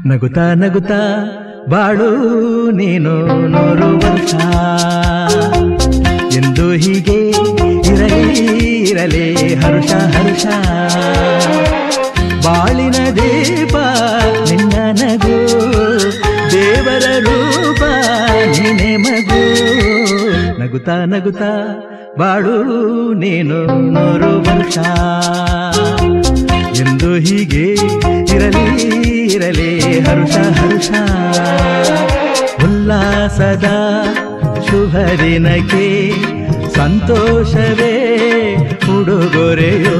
ನಗುತ್ತಾ ನಗುತ್ತಾ ಬಾಳು ನೀನು 100 ವರ್ಷ ಎಂದು ಹೀಗೆ ಇರಲಿ ಇರಲಿ ಹರುಷ ಹರುಷ ಬಾಳಿನ ದೀಪ ನಿನ್ನ ನಗು ದೇವರ ರೂಪ ನೀನೆ ಮಗು ನಗುತ್ತಾ ನಗುತ್ತಾ ಬಾಳು ನೀನು 100 ವರ್ಷ ಎಂದು ಹೀಗೆ ಇರಲಿ ಇರಲಿ ಹರುಷ ಹರುಷ ಉಲ್ಲಾಸದ ಶುಭ ದಿನಕ್ಕೆ ಸಂತೋಷವೇ ಉಡುಗೊರೆಯೋ